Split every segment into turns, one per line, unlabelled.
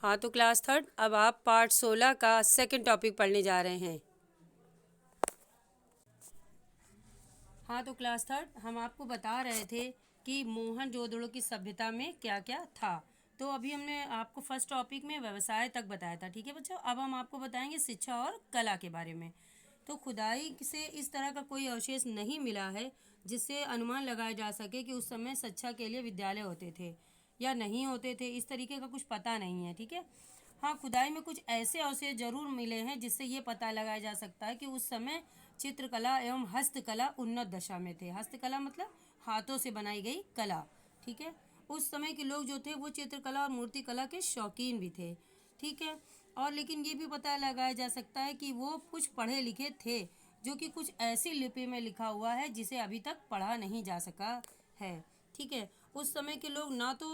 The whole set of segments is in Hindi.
हाँ तो क्लास थर्ड अब आप पार्ट 16 का सेकंड टॉपिक पढ़ने जा रहे हैं। हाँ तो क्लास थर्ड हम आपको बता रहे थे कि मोहनजोदड़ो की सभ्यता में क्या क्या था। तो अभी हमने आपको फर्स्ट टॉपिक में व्यवसाय तक बताया था, ठीक है बच्चों। अब हम आपको बताएंगे शिक्षा और कला के बारे में। तो खुदाई से इस तरह का कोई अवशेष नहीं मिला है जिससे अनुमान लगाया जा सके कि उस समय शिक्षा के लिए विद्यालय होते थे या नहीं होते थे। इस तरीके का कुछ पता नहीं है, ठीक है। हाँ, खुदाई में कुछ ऐसे अवशेष जरूर मिले हैं जिससे ये पता लगाया जा सकता है कि उस समय चित्रकला एवं हस्तकला उन्नत दशा में थे। हस्तकला मतलब हाथों से बनाई गई कला, ठीक है। उस समय के लोग जो थे वो चित्रकला और मूर्ति कला के शौकीन भी थे, ठीक है। और लेकिन ये भी पता लगाया जा सकता है कि वो कुछ पढ़े लिखे थे, जो कि कुछ ऐसी लिपि में लिखा हुआ है जिसे अभी तक पढ़ा नहीं जा सका है, ठीक है। उस समय के लोग ना तो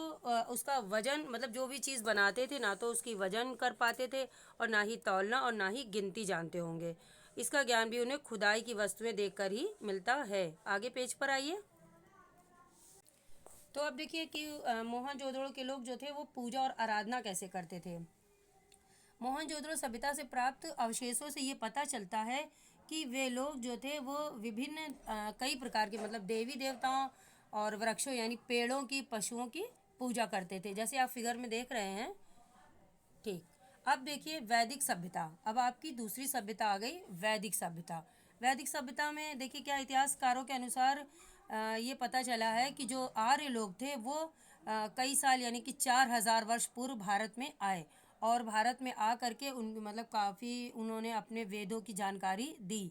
उसका वजन मतलब जो भी चीज़ बनाते थे ना तो उसकी वजन कर पाते थे और ना ही तौलना और ना ही गिनती जानते होंगे। इसका ज्ञान भी उन्हें खुदाई की वस्तुएं देखकर ही मिलता है। आगे पेज पर आइए। तो अब देखिए कि मोहनजोदड़ो के लोग जो थे वो पूजा और आराधना कैसे करते थे। मोहनजोदड़ो सभ्यता से प्राप्त अवशेषों से ये पता चलता है कि वे लोग जो थे वो विभिन्न कई प्रकार के मतलब देवी देवताओं और वृक्षों यानी पेड़ों की पशुओं की पूजा करते थे, जैसे आप फिगर में देख रहे हैं, ठीक। अब देखिए वैदिक सभ्यता। अब आपकी दूसरी सभ्यता आ गई, वैदिक सभ्यता। वैदिक सभ्यता में देखिए क्या इतिहासकारों के अनुसार ये पता चला है कि जो आर्य लोग थे वो कई साल यानी कि 4,000 वर्ष पूर्व भारत में आए और भारत में आ करके उन मतलब काफ़ी उन्होंने अपने वेदों की जानकारी दी।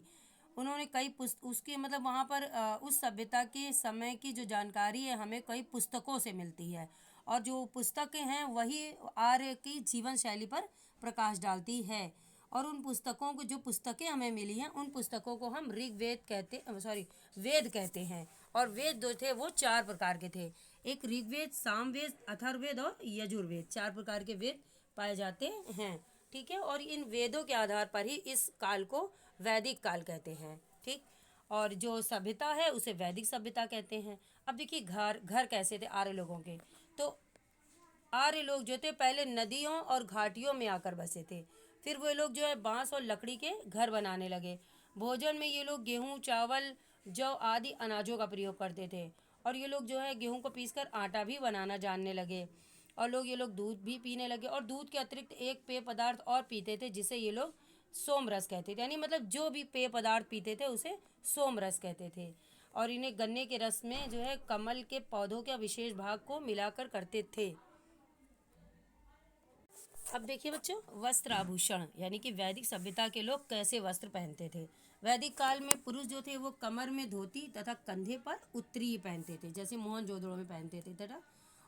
उन्होंने कई पुस्त उसके मतलब वहाँ पर उस सभ्यता के समय की जो जानकारी है हमें कई पुस्तकों से मिलती है और जो पुस्तकें हैं वही आर्य की जीवन शैली पर प्रकाश डालती है। और उन पुस्तकों को जो पुस्तकें हमें मिली हैं उन पुस्तकों को हम ऋग्वेद कहते सॉरी वेद कहते हैं। और वेद जो थे वो 4 प्रकार के थे। एक ऋग्वेद, सामवेद, अथर्ववेद और यजुर्वेद, 4 प्रकार के वेद पाए जाते हैं, ठीक है। और इन वेदों के आधार पर ही इस काल को वैदिक काल कहते हैं, ठीक। और जो सभ्यता है उसे वैदिक सभ्यता कहते हैं। अब देखिए घर घर कैसे थे आर्य लोगों के। तो आर्य लोग जो थे पहले नदियों और घाटियों में आकर बसे थे। फिर वो लोग जो है बांस और लकड़ी के घर बनाने लगे। भोजन में ये लोग गेहूं, चावल, जौ आदि अनाजों का प्रयोग करते थे। और ये लोग जो है गेहूं को पीसकर आटा भी बनाना जानने लगे। और लोग ये लोग दूध भी पीने लगे और दूध के अतिरिक्त एक पेय पदार्थ और पीते थे जिसे ये लोग सोम रस कहते थे। यानी मतलब जो भी पेय पदार्थ पीते थे उसे सोम रस कहते थे। और इन्हें गन्ने के रस में जो है कमल के पौधों के विशेष भाग को मिलाकर करते थे। अब देखिए बच्चों वस्त्र आभूषण यानी कि वैदिक सभ्यता के लोग कैसे वस्त्र पहनते थे। वैदिक काल में पुरुष जो थे वो कमर में धोती तथा कंधे पर उत्तरी पहनते थे जैसे मोहनजोदड़ो में पहनते थे तथा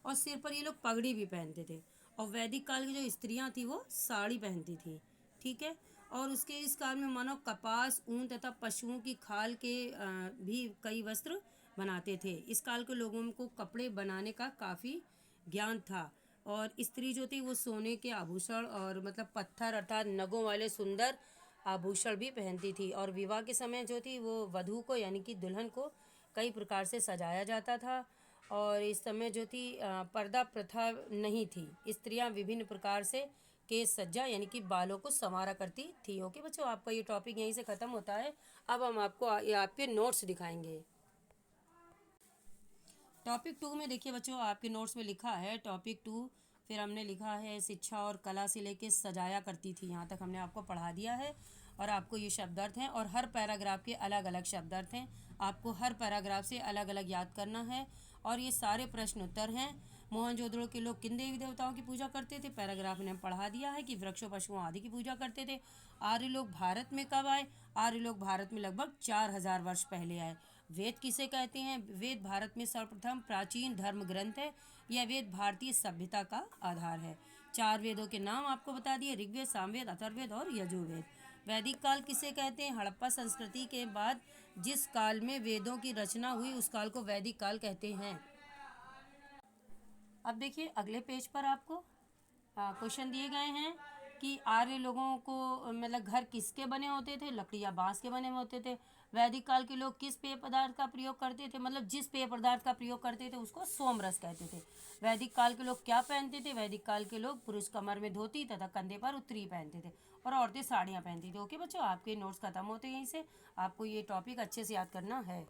और सिर पर ये लोग पगड़ी भी पहनते थे। और वैदिक काल की जो स्त्रियां थी वो साड़ी पहनती थी, ठीक है। और उसके इस काल में मानव कपास, ऊन तथा पशुओं की खाल के भी कई वस्त्र बनाते थे। इस काल के लोगों को कपड़े बनाने का काफ़ी ज्ञान था। और स्त्री जो थी वो सोने के आभूषण और मतलब पत्थर अर्थात नगों वाले सुंदर आभूषण भी पहनती थी। और विवाह के समय जो थी वो वधू को यानी कि दुल्हन को कई प्रकार से सजाया जाता था। और इस समय जो थी पर्दा प्रथा नहीं थी। स्त्रियां विभिन्न प्रकार से केस सज्जा यानी कि बालों को संवारा करती थी। ओके बच्चों, आपका ये टॉपिक यहीं से ख़त्म होता है। अब हम आपको ये आपके नोट्स दिखाएंगे। टॉपिक 2 में देखिए बच्चों आपके नोट्स में लिखा है टॉपिक 2। फिर हमने लिखा है शिक्षा और कला से लेके सजाया करती थी, यहाँ तक हमने आपको पढ़ा दिया है। और आपको ये शब्दार्थ हैं और हर पैराग्राफ के अलग अलग शब्दार्थ हैं। आपको हर पैराग्राफ से अलग अलग याद करना है। और ये सारे प्रश्न उत्तर हैं। मोहनजोदड़ो के लोग किन देवी देवताओं की पूजा करते थे, पैराग्राफ ने पढ़ा दिया है कि वृक्षों पशुओं आदि की पूजा करते थे। आर्य लोग भारत में कब आए, आर्य लोग भारत में लगभग 4,000 वर्ष पहले आए। वेद किसे कहते हैं, वेद भारत में सर्वप्रथम प्राचीन धर्म ग्रंथ है। यह वेद भारतीय सभ्यता का आधार है। 4 वेदों के नाम आपको बता दिए, ऋग्वेद, सामवेद, अथर्ववेद और यजुर्वेद। वैदिक काल किसे कहते हैं, हड़प्पा संस्कृति के बाद जिस काल में वेदों की रचना हुई उस काल को वैदिक काल कहते हैं। अब देखिए अगले पेज पर आपको क्वेश्चन दिए गए हैं कि आर्य लोगों को मतलब घर किसके बने होते थे, लकड़ी या बांस के बने होते थे। वैदिक काल के लोग किस पेय पदार्थ का प्रयोग करते थे, मतलब जिस पेय पदार्थ का प्रयोग करते थे उसको सोमरस कहते थे। वैदिक काल के लोग क्या पहनते थे, वैदिक काल के लोग पुरुष कमर में धोती तथा कंधे पर उत्तरी पहनते थे और औरतें साड़ियाँ पहनती थी। ओके बच्चों, आपके नोट्स खत्म होते हैं यहीं से। आपको ये टॉपिक अच्छे से याद करना है।